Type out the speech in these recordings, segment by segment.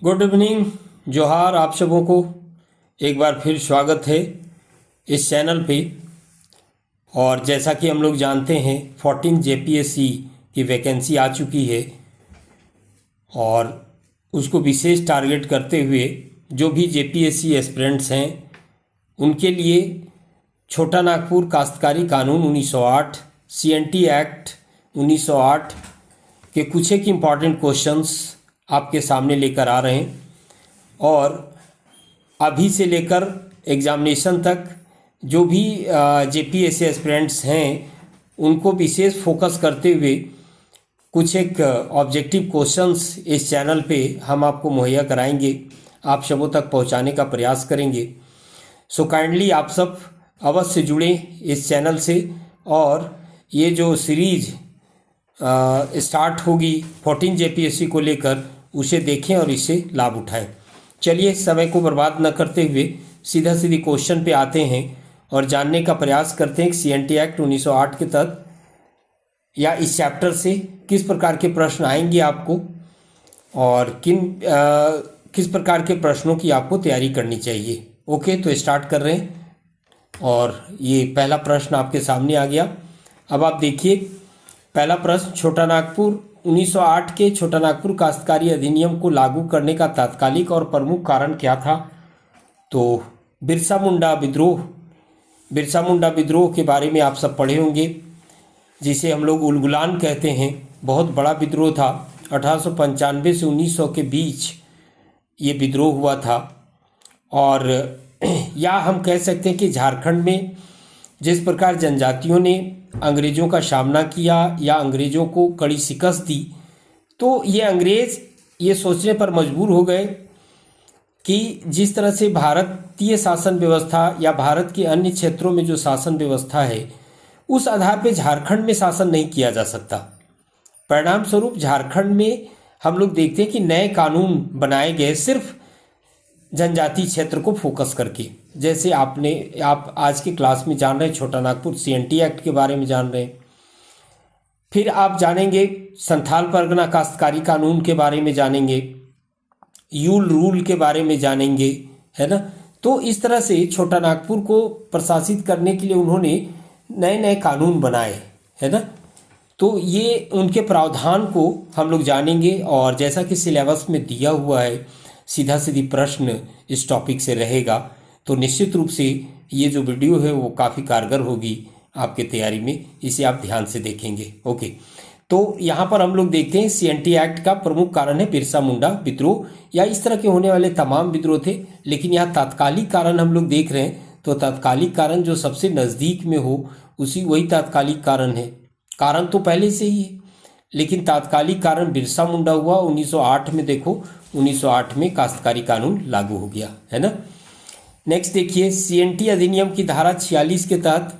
Good evening, जोहार आप सबों को। एक बार फिर स्वागत है इस चैनल पे। और जैसा कि हम लोग जानते हैं 14 जेपीएससी की वैकेंसी आ चुकी है और उसको विशेष टारगेट करते हुए जो भी जेपीएससी एस्पिरेंट्स हैं उनके लिए छोटा नागपुर काश्तकारी कानून 1908, सीएनटी एक्ट 1908 के कुछ एक इम्पॉर्टेंट क्वेश्चंस आपके सामने लेकर आ रहे हैं। और अभी से लेकर एग्ज़ामिनेशन तक जो भी जेपीएससी एस्पिरेंट्स हैं उनको विशेष फोकस करते हुए कुछ एक ऑब्जेक्टिव क्वेश्चंस इस चैनल पे हम आपको मुहैया कराएंगे, आप सबों तक पहुंचाने का प्रयास करेंगे। सो काइंडली आप सब अवश्य जुड़े इस चैनल से और ये जो सीरीज स्टार्ट होगी 14 जेपीएससी को लेकर उसे देखें और इससे लाभ उठाएं। चलिए समय को बर्बाद न करते हुए सीधा सीधी क्वेश्चन पे आते हैं और जानने का प्रयास करते हैं कि सीएनटी एक्ट 1908 के तहत या इस चैप्टर से किस प्रकार के प्रश्न आएंगे आपको और किस प्रकार के प्रश्नों की आपको तैयारी करनी चाहिए। ओके, तो स्टार्ट कर रहे हैं और ये पहला प्रश्न आपके सामने आ गया। अब आप देखिए पहला प्रश्न, छोटा नागपुर 1908 के छोटा नागपुर काश्तकारी अधिनियम को लागू करने का तात्कालिक और प्रमुख कारण क्या था? तो बिरसा मुंडा विद्रोह के बारे में आप सब पढ़े होंगे, जिसे हम लोग उलगुलान कहते हैं। बहुत बड़ा विद्रोह था, 1895 से 1900 के बीच ये विद्रोह हुआ था। और या हम कह सकते हैं कि झारखंड में जिस प्रकार जनजातियों ने अंग्रेज़ों का सामना किया या अंग्रेज़ों को कड़ी शिकस्त दी, तो ये अंग्रेज़ ये सोचने पर मजबूर हो गए कि जिस तरह से भारतीय शासन व्यवस्था या भारत के अन्य क्षेत्रों में जो शासन व्यवस्था है उस आधार पे झारखंड में शासन नहीं किया जा सकता। परिणाम स्वरूप झारखंड में हम लोग देखते हैं कि नए कानून बनाए गए सिर्फ जनजाति क्षेत्र को फोकस करके। जैसे आप आज के क्लास में जान रहे हैं छोटा नागपुर सीएनटी एक्ट के बारे में जान रहे हैं, फिर आप जानेंगे संथाल परगना काश्तकारी कानून के बारे में जानेंगे, यूल रूल के बारे में जानेंगे, है ना। तो इस तरह से छोटा नागपुर को प्रशासित करने के लिए उन्होंने नए नए कानून बनाए, है ना। तो ये उनके प्रावधान को हम लोग जानेंगे और जैसा कि सिलेबस में दिया हुआ है सीधा सीधी प्रश्न इस टॉपिक से रहेगा, तो निश्चित रूप से ये जो वीडियो है वो काफ़ी कारगर होगी आपके तैयारी में, इसे आप ध्यान से देखेंगे। ओके, तो यहाँ पर हम लोग देखते हैं सीएनटी एक्ट का प्रमुख कारण है बिरसा मुंडा विद्रोह, या इस तरह के होने वाले तमाम विद्रोह थे। लेकिन यहाँ तात्कालिक कारण हम लोग देख रहे हैं, तो तात्कालिक कारण जो सबसे नज़दीक में हो वही तात्कालिक कारण है। कारण तो पहले से ही है, लेकिन तात्कालिक कारण बिरसा मुंडा हुआ 1908 में। देखो 1908 में काश्तकारी कानून लागू हो गया, है ना। नेक्स्ट देखिए, सीएनटी अधिनियम की धारा 46 के तहत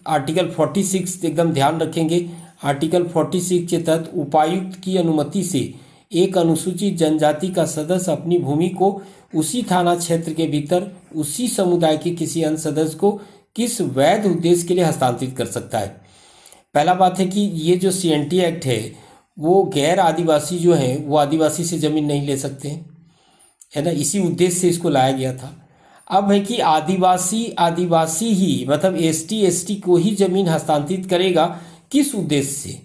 आर्टिकल 46 एकदम ध्यान रखेंगे। आर्टिकल 46 के तहत उपायुक्त की अनुमति से एक अनुसूचित जनजाति का सदस्य अपनी भूमि को उसी थाना क्षेत्र के भीतर उसी समुदाय के किसी अन्य सदस्य को किस वैध उद्देश्य के लिए हस्तांतरित कर सकता है। पहला बात है कि ये जो सीएनटी एक्ट है वो गैर आदिवासी जो हैं वो आदिवासी से ज़मीन नहीं ले सकते हैं, है ना। इसी उद्देश्य से इसको लाया गया था। अब है कि आदिवासी ही मतलब एसटी को ही ज़मीन हस्तांतरित करेगा, किस उद्देश्य से?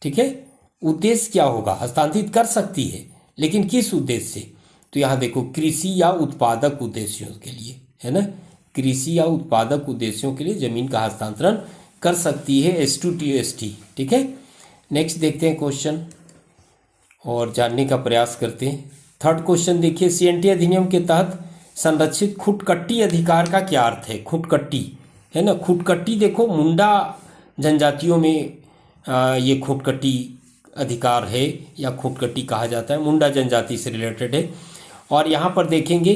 ठीक है, उद्देश्य क्या होगा? हस्तांतरित कर सकती है लेकिन किस उद्देश्य से? तो यहाँ देखो, कृषि या उत्पादक उद्देश्यों के लिए, है ना। कृषि या उत्पादक उद्देश्यों के लिए ज़मीन का हस्तांतरण कर सकती है एसटी। ठीक है, नेक्स्ट देखते हैं क्वेश्चन और जानने का प्रयास करते हैं। थर्ड क्वेश्चन देखिए, सीएनटी अधिनियम के तहत संरक्षित खुटकट्टी अधिकार का क्या अर्थ है? खुटकट्टी, है ना। खुटकट्टी देखो मुंडा जनजातियों में ये खुटकट्टी अधिकार है या खुटकट्टी कहा जाता है, मुंडा जनजाति से रिलेटेड है। और यहाँ पर देखेंगे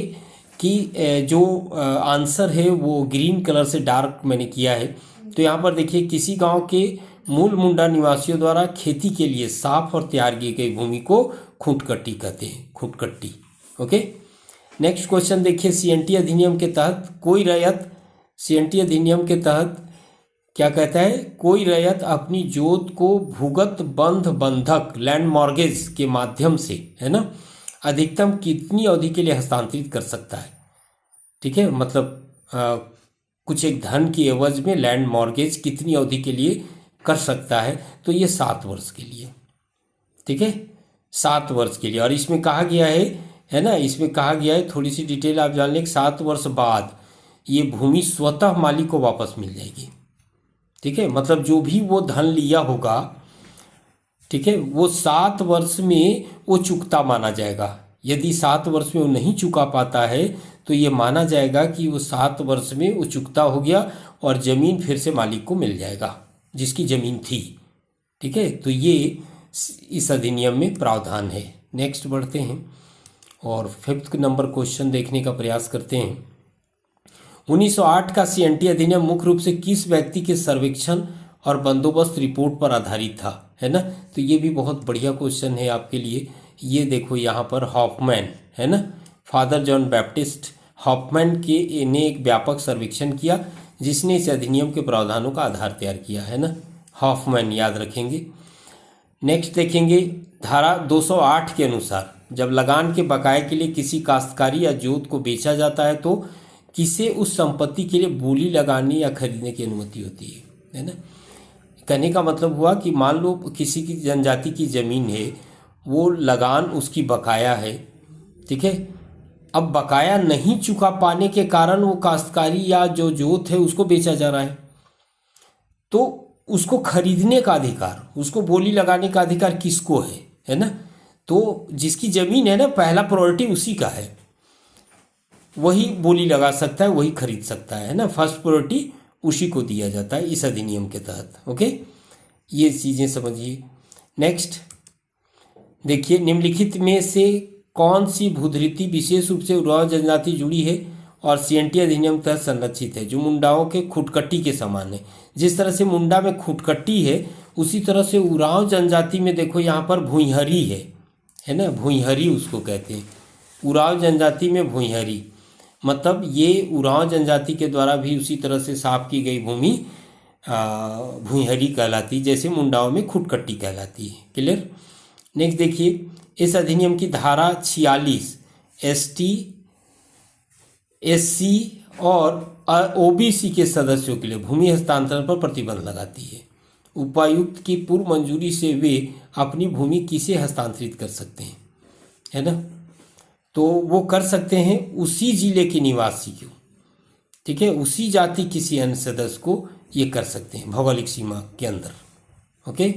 कि जो आंसर है वो ग्रीन कलर से डार्क मैंने किया है। तो यहाँ पर देखिए, किसी गांव के मूल मुंडा निवासियों द्वारा खेती के लिए साफ और तैयार की गई भूमि को खुटकट्टी कहते हैं, खुटकट्टी। ओके, नेक्स्ट क्वेश्चन देखिए, सीएनटी अधिनियम के तहत सीएनटी अधिनियम के तहत क्या कहता है? कोई रैयत अपनी जोत को भूगत बंधक लैंड मॉर्गेज के माध्यम से, है ना, अधिकतम कितनी अवधि के लिए हस्तांतरित कर सकता है। ठीक है, मतलब कुछ एक धन की एवज में लैंड मॉर्गेज कितनी अवधि के लिए कर सकता है, तो ये 7 वर्ष के लिए। ठीक है, 7 वर्ष के लिए। और इसमें कहा गया है ना, इसमें कहा गया है, थोड़ी सी डिटेल आप जान लें, 7 वर्ष बाद ये भूमि स्वतः मालिक को वापस मिल जाएगी। ठीक है, मतलब जो भी वो धन लिया होगा, ठीक है, वो 7 वर्ष में वो चुकता माना जाएगा। यदि 7 वर्ष में वो नहीं चुका पाता है तो ये माना जाएगा कि वो 7 वर्ष में वो चुकता हो गया और ज़मीन फिर से मालिक को मिल जाएगा जिसकी ज़मीन थी। ठीक है, तो ये इस अधिनियम में प्रावधान है। नेक्स्ट बढ़ते हैं और 5th नंबर क्वेश्चन देखने का प्रयास करते हैं। 1908 का CNT अधिनियम मुख्य रूप से किस व्यक्ति के सर्वेक्षण और बंदोबस्त रिपोर्ट पर आधारित था, है ना। तो ये भी बहुत बढ़िया क्वेश्चन है आपके लिए। ये देखो यहाँ पर हॉफमैन, है ना, फादर जॉन बैप्टिस्ट हॉफमैन के ने एक व्यापक सर्वेक्षण किया जिसने इस अधिनियम के प्रावधानों का आधार तैयार किया, है ना, हॉफमैन, याद रखेंगे। नेक्स्ट देखेंगे, धारा 208 के अनुसार जब लगान के बकाये के लिए किसी काश्तकारी या जोत को बेचा जाता है तो किसे उस संपत्ति के लिए बोली लगाने या खरीदने की अनुमति होती है ना। कहने का मतलब हुआ कि मान लो किसी की जनजाति की ज़मीन है, वो लगान उसकी बकाया है, ठीक है, अब बकाया नहीं चुका पाने के कारण वो काश्तकारी या जो जोत है उसको बेचा जा रहा है, तो उसको खरीदने का अधिकार, उसको बोली लगाने का अधिकार किसको है ना। तो जिसकी ज़मीन है ना, पहला प्रायोरिटी उसी का है, वही बोली लगा सकता है, वही खरीद सकता है ना। फर्स्ट प्रायोरिटी उसी को दिया जाता है इस अधिनियम के तहत। ओके, ये चीज़ें समझिए। नेक्स्ट देखिए, निम्नलिखित में से कौन सी भूधृति विशेष रूप से उरांव जनजाति जुड़ी है और CNT अधिनियम तहत संरक्षित है, जो मुंडाओं के खुटकट्टी के समान है। जिस तरह से मुंडा में खुटकट्टी है उसी तरह से उरांव जनजाति में देखो यहाँ पर भुइंहरी है ना, भुइंहरी उसको कहते हैं। उरांव जनजाति में भुइंहरी मतलब ये उरांव जनजाति के द्वारा भी उसी तरह से साफ की गई भूमि भुइंहरी कहलाती, जैसे मुंडाओं में खुटकट्टी कहलाती है। क्लियर। नेक्स्ट देखिए, इस अधिनियम की धारा 46 ST SC और OBC के सदस्यों के लिए भूमि हस्तांतरण पर प्रतिबंध लगाती है। उपायुक्त की पूर्व मंजूरी से वे अपनी भूमि किसे हस्तांतरित कर सकते हैं, है ना। तो वो कर सकते हैं उसी जिले के निवासी को, ठीक है, उसी जाति किसी अन्य सदस्य को ये कर सकते हैं भौगोलिक सीमा के अंदर। ओके,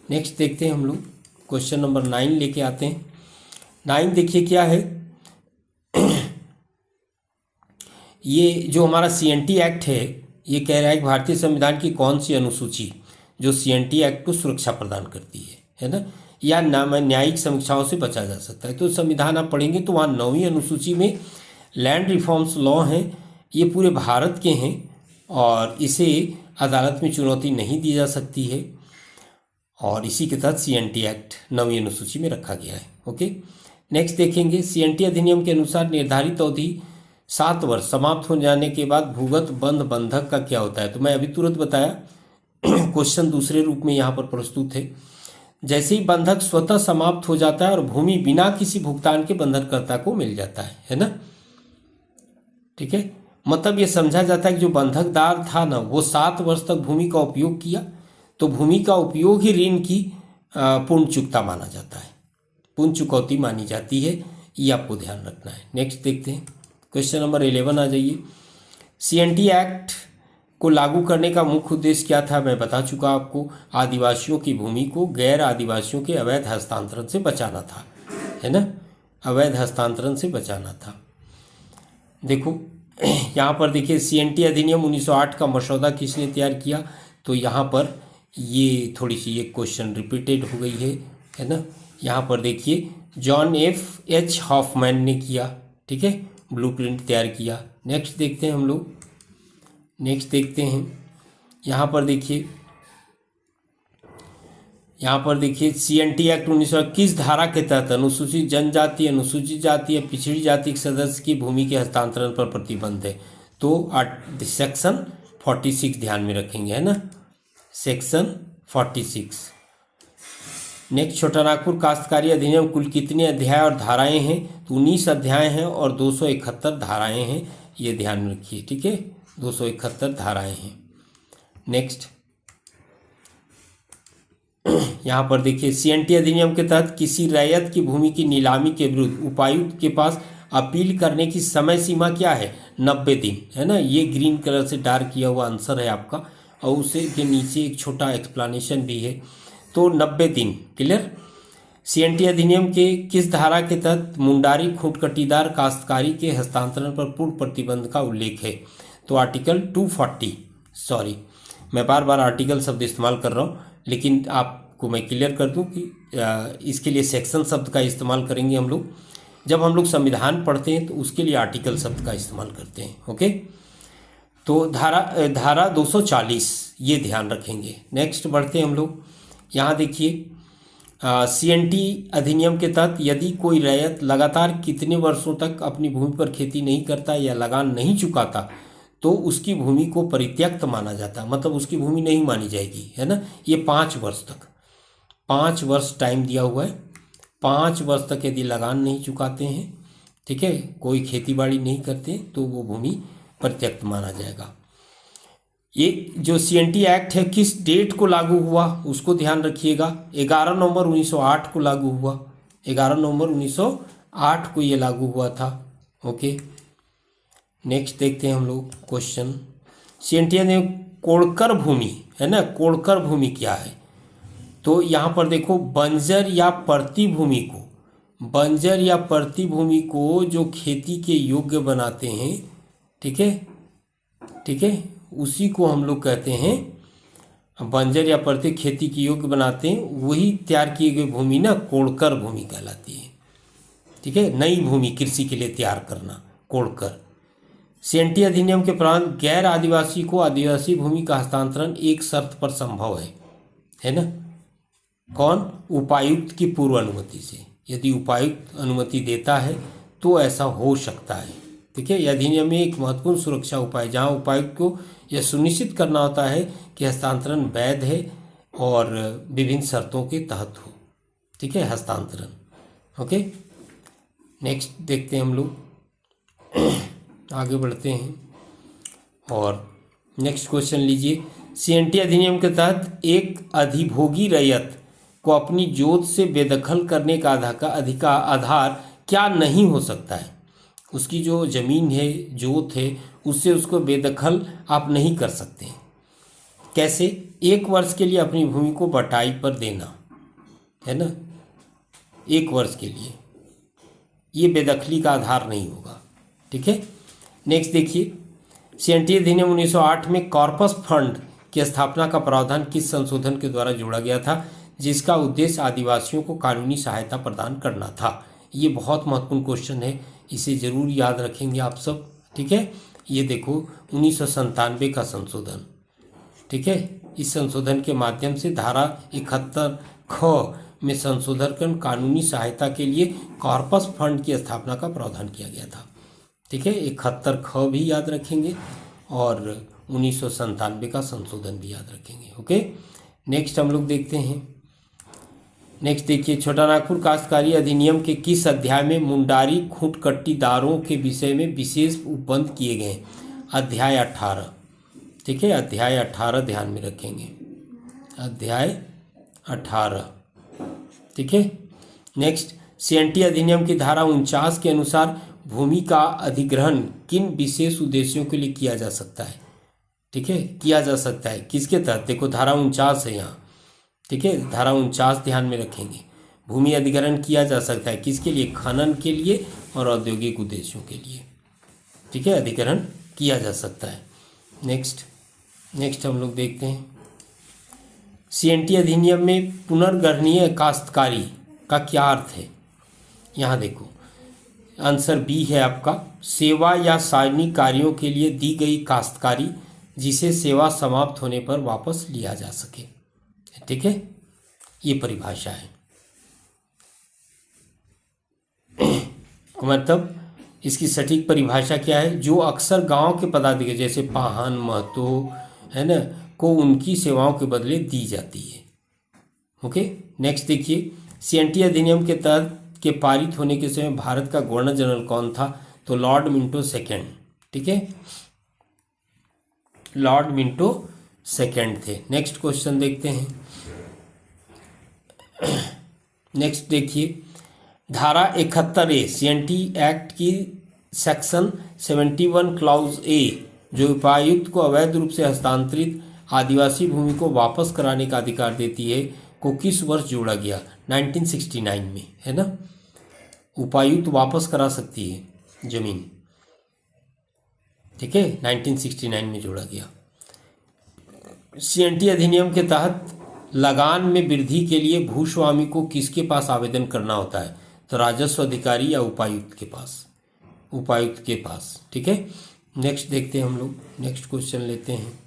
नेक्स्ट देखते हैं हम लोग क्वेश्चन नंबर 9 लेके आते हैं। 9 देखिए क्या है। ये जो हमारा CNT एक्ट है, ये कह रहा है कि भारतीय संविधान की कौन सी अनुसूची जो CNT एक्ट को सुरक्षा प्रदान करती है ना, या न्यायिक समीक्षाओं से बचा जा सकता है। तो संविधान आप पढ़ेंगे तो वहाँ 9वीं अनुसूची में लैंड रिफॉर्म्स लॉ हैं, ये पूरे भारत के हैं और इसे अदालत में चुनौती नहीं दी जा सकती है और इसी के तहत CNT एक्ट 9वीं अनुसूची में रखा गया है। ओके, नेक्स्ट देखेंगे, CNT अधिनियम के अनुसार निर्धारित अवधि 7 वर्ष समाप्त हो जाने के बाद भूगत बंध बंधक का क्या होता है। तो मैं अभी तुरंत बताया, क्वेश्चन दूसरे रूप में यहाँ पर प्रस्तुत है। जैसे ही बंधक स्वतः समाप्त हो जाता है और भूमि बिना किसी भुगतान के बंधनकर्ता को मिल जाता है ना, ठीक है, मतलब ये समझा जाता है कि जो बंधकदार था ना, वो 7 वर्ष तक भूमि का उपयोग किया, तो भूमि का उपयोग ही ऋण की पूर्ण चुकता माना जाता है, पूर्ण चुकौती मानी जाती है, ये आपको ध्यान रखना है। नेक्स्ट देखते हैं, क्वेश्चन नंबर 11 आ जाइए। CNT एक्ट को लागू करने का मुख्य उद्देश्य क्या था, मैं बता चुका आपको। आदिवासियों की भूमि को गैर आदिवासियों के अवैध हस्तांतरण से बचाना था, है ना, अवैध हस्तांतरण से बचाना था। देखो यहाँ पर देखिए, CNT अधिनियम 1908 का मसौदा किसने तैयार किया, तो यहाँ पर ये थोड़ी सी ये क्वेश्चन रिपीटेड हो गई है ना। यहाँ पर देखिए, जॉन F.H. हॉफमैन ने किया, ठीक है, ब्लूप्रिंट तैयार किया। नेक्स्ट देखते हैं हम लोग, नेक्स्ट देखते हैं, यहाँ पर देखिए CNT एक्ट 1900 किस धारा के तहत अनुसूचित जनजाति, अनुसूचित जाति या पिछड़ी जाति के सदस्य की भूमि के हस्तांतरण पर प्रतिबंध है। तो सेक्शन 46 ध्यान में रखेंगे, है ना, सेक्शन 46। नेक्स्ट, छोटा नागपुर काश्तकारी अधिनियम कुल कितने अध्याय और धाराएं हैं? तो 19 अध्याय हैं और 271 धाराएं हैं, ये ध्यान में रखिए। ठीक है, 271 धाराएं हैं। नेक्स्ट, यहाँ पर देखिए, सीएनटी अधिनियम के तहत किसी रैयत की भूमि की नीलामी के विरुद्ध उपायुक्त के पास अपील करने की समय सीमा क्या है? 90 दिन, है ना। ये ग्रीन कलर से डार्क किया हुआ आंसर है आपका, और उसे के नीचे एक छोटा एक्सप्लेनेशन भी है। तो 90 दिन, क्लियर। सीएनटी अधिनियम के किस धारा के तहत मुंडारी खूंट कटीदार काश्तकारी के हस्तांतरण पर पूर्ण प्रतिबंध का उल्लेख है? तो आर्टिकल 240, सॉरी मैं बार बार आर्टिकल शब्द इस्तेमाल कर रहा हूँ, लेकिन आपको मैं क्लियर कर दूं कि इसके लिए सेक्शन शब्द का इस्तेमाल करेंगे हम लोग। जब हम लोग संविधान पढ़ते हैं तो उसके लिए आर्टिकल शब्द का इस्तेमाल करते हैं। ओके, तो धारा 240 ये ध्यान रखेंगे। नेक्स्ट बढ़ते हैं हम लोग। यहाँ देखिए, सीएनटी अधिनियम के तहत यदि कोई रैयत लगातार कितने वर्षों तक अपनी भूमि पर खेती नहीं करता या लगान नहीं चुकाता तो उसकी भूमि को परित्यक्त माना जाता है, मतलब उसकी भूमि नहीं मानी जाएगी, है ना। ये 5 वर्ष तक, 5 वर्ष टाइम दिया हुआ है। 5 वर्ष तक यदि लगान नहीं चुकाते हैं, ठीक है, कोई खेती बाड़ी नहीं करते, तो वो भूमि परित्यक्त माना जाएगा। ये जो सीएनटी एक्ट है किस डेट को लागू हुआ उसको ध्यान रखिएगा। 11 नवंबर 1908 को लागू हुआ। 11 नवंबर 1908 को ये लागू हुआ था। ओके, नेक्स्ट देखते हैं हम लोग क्वेश्चन। सीएनटी ने कोड़कर भूमि, है ना, कोड़कर भूमि क्या है? तो यहाँ पर देखो, बंजर या परती भूमि को, बंजर या परती भूमि को जो खेती के योग्य बनाते हैं, ठीक है, ठीक है, उसी को हम लोग कहते हैं बंजर या परती खेती की योग्य बनाते हैं, वही तैयार की गई भूमि ना कोड़कर भूमि कहलाती है। ठीक है, नई भूमि कृषि के लिए तैयार करना, कोड़कर। सीएनटी अधिनियम के प्रांत गैर आदिवासी को आदिवासी भूमि का हस्तांतरण एक शर्त पर संभव है ना। कौन? उपायुक्त की पूर्व अनुमति से। यदि उपायुक्त अनुमति देता है तो ऐसा हो सकता है। ठीक है, यह अधिनियम में एक महत्वपूर्ण सुरक्षा उपाय, जहां उपायुक्त को यह सुनिश्चित करना होता है कि हस्तांतरण वैध है और विभिन्न शर्तों के तहत हो। ठीक है, हस्तांतरण। ओके, नेक्स्ट देखते हैं हम लोग, आगे बढ़ते हैं और नेक्स्ट क्वेश्चन लीजिए। सीएनटी अधिनियम के तहत एक अधिभोगी रैयत को अपनी जोत से बेदखल करने का आधार क्या नहीं हो सकता है? उसकी जो ज़मीन है, जोत है, उससे उसको बेदखल आप नहीं कर सकते। कैसे? 1 वर्ष के लिए अपनी भूमि को बटाई पर देना, है ना, 1 वर्ष के लिए, ये बेदखली का आधार नहीं होगा। ठीक है, नेक्स्ट देखिए, सीएनटी अधिनियम 1908 में कॉर्पस फंड की स्थापना का प्रावधान किस संशोधन के द्वारा जोड़ा गया था, जिसका उद्देश्य आदिवासियों को कानूनी सहायता प्रदान करना था? ये बहुत महत्वपूर्ण क्वेश्चन है, इसे जरूर याद रखेंगे आप सब। ठीक है, ये देखो 1997 का संशोधन। ठीक है, इस संशोधन के माध्यम से धारा 71 ख में संशोधन कर कानूनी सहायता के लिए कॉर्पस फंड की स्थापना का प्रावधान किया गया था। ठीक है, 71 ख भी याद रखेंगे और 1997 का संशोधन भी याद रखेंगे। ओके, नेक्स्ट हम लोग देखते हैं। नेक्स्ट देखिए, छोटा नागपुर काश्तकारी अधिनियम के किस अध्याय में मुंडारी खूंट कट्टीदारों के विषय में विशेष उपबंध किए गए? अध्याय 18। ठीक है, अध्याय 18 ध्यान में रखेंगे, अध्याय 18। ठीक है, नेक्स्ट, सीएनटी अधिनियम की धारा 49 के अनुसार भूमि का अधिग्रहण किन विशेष उद्देश्यों के लिए किया जा सकता है? ठीक है, किया जा सकता है किसके तहत? देखो धारा 49 है यहाँ। ठीक है, धारा 49 ध्यान में रखेंगे। भूमि अधिग्रहण किया जा सकता है किसके लिए? खनन के लिए और औद्योगिक उद्देश्यों के लिए। ठीक है, अधिग्रहण किया जा सकता है। नेक्स्ट हम लोग देखते हैं, सीएनटी अधिनियम में पुनर्गणनीय काश्तकारी का क्या अर्थ है? यहाँ देखो, आंसर बी है आपका, सेवा या सार्वजनिक कार्यों के लिए दी गई काश्तकारी जिसे सेवा समाप्त होने पर वापस लिया जा सके। ठीक है, ये परिभाषा है। मतलब इसकी सटीक परिभाषा क्या है? जो अक्सर गांव के पदाधिकारी जैसे पाहन, महतो, है ना, को उनकी सेवाओं के बदले दी जाती है। ओके, नेक्स्ट देखिए, सीएनटी अधिनियम के तहत के पारित होने के समय भारत का गवर्नर जनरल कौन था? तो लॉर्ड मिंटो सेकेंड। ठीक है, लॉर्ड मिंटो सेकेंड थे। नेक्स्ट क्वेश्चन देखते हैं। नेक्स्ट देखिए, धारा 71A सीएनटी एक्ट की सेक्शन 71 क्लाउज ए जो उपायुक्त को अवैध रूप से हस्तांतरित आदिवासी भूमि को वापस कराने का अधिकार देती है को किस वर्ष जोड़ा गया? 1969 में, है ना। उपायुक्त वापस करा सकती है जमीन, ठीक है, 1969 में जोड़ा गया। सीएनटी अधिनियम के तहत लगान में वृद्धि के लिए भूस्वामी को किसके पास आवेदन करना होता है? तो राजस्व अधिकारी या उपायुक्त के पास, उपायुक्त के पास। ठीक है, नेक्स्ट देखते हैं हम लोग, नेक्स्ट क्वेश्चन लेते हैं।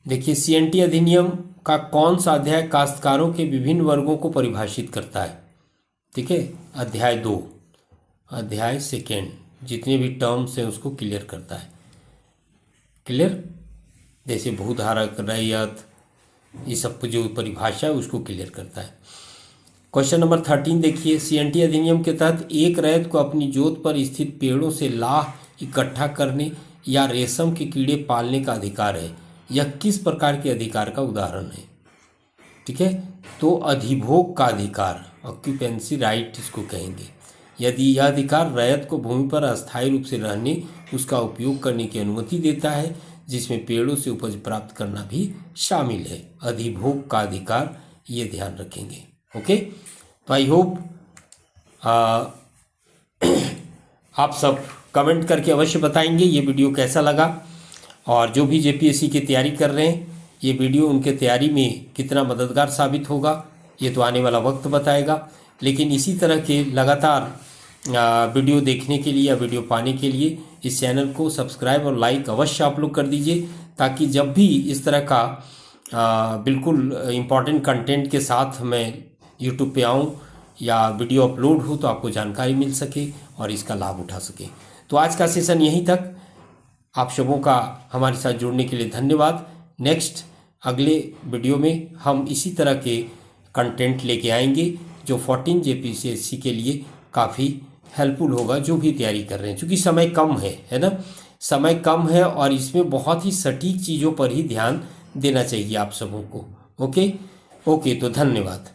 देखिए, सीएनटी अधिनियम का कौन सा अध्याय काश्तकारों के विभिन्न वर्गों को परिभाषित करता है? ठीक है, अध्याय 2, अध्याय सेकेंड, जितने भी टर्म्स हैं उसको क्लियर करता है। क्लियर, जैसे भूधारक, रैयत, ये सब जो परिभाषा है उसको क्लियर करता है। क्वेश्चन नंबर 13 देखिए, सीएनटी अधिनियम के तहत एक रैयत को अपनी जोत पर स्थित पेड़ों से लाह इकट्ठा करने या रेशम के कीड़े पालने का अधिकार है। यह किस प्रकार के अधिकार का उदाहरण है? ठीक है, तो अधिभोग का अधिकार, ऑक्यूपेंसी राइट इसको कहेंगे। यदि यह अधिकार रैयत को भूमि पर अस्थायी रूप से रहने, उसका उपयोग करने की अनुमति देता है, जिसमें पेड़ों से उपज प्राप्त करना भी शामिल है। अधिभोग का अधिकार, ये ध्यान रखेंगे। ओके, तो आई होप आप सब कमेंट करके अवश्य बताएंगे ये वीडियो कैसा लगा, और जो भी जेपीएससी की तैयारी कर रहे हैं ये वीडियो उनके तैयारी में कितना मददगार साबित होगा ये तो आने वाला वक्त बताएगा। लेकिन इसी तरह के लगातार वीडियो देखने के लिए या वीडियो पाने के लिए इस चैनल को सब्सक्राइब और लाइक अवश्य आप लोग कर दीजिए, ताकि जब भी इस तरह का बिल्कुल इम्पॉर्टेंट कंटेंट के साथ मैं यूट्यूब पे आऊँ या वीडियो अपलोड हो तो आपको जानकारी मिल सके और इसका लाभ उठा सके। तो आज का सेशन यहीं तक। आप सबों का हमारे साथ जुड़ने के लिए धन्यवाद। नेक्स्ट अगले वीडियो में हम इसी तरह के कंटेंट लेके आएंगे जो 14 जेपीएससी के लिए काफ़ी हेल्पफुल होगा, जो भी तैयारी कर रहे हैं। क्योंकि समय कम है ना, समय कम है और इसमें बहुत ही सटीक चीज़ों पर ही ध्यान देना चाहिए आप सबों को। ओके, तो धन्यवाद।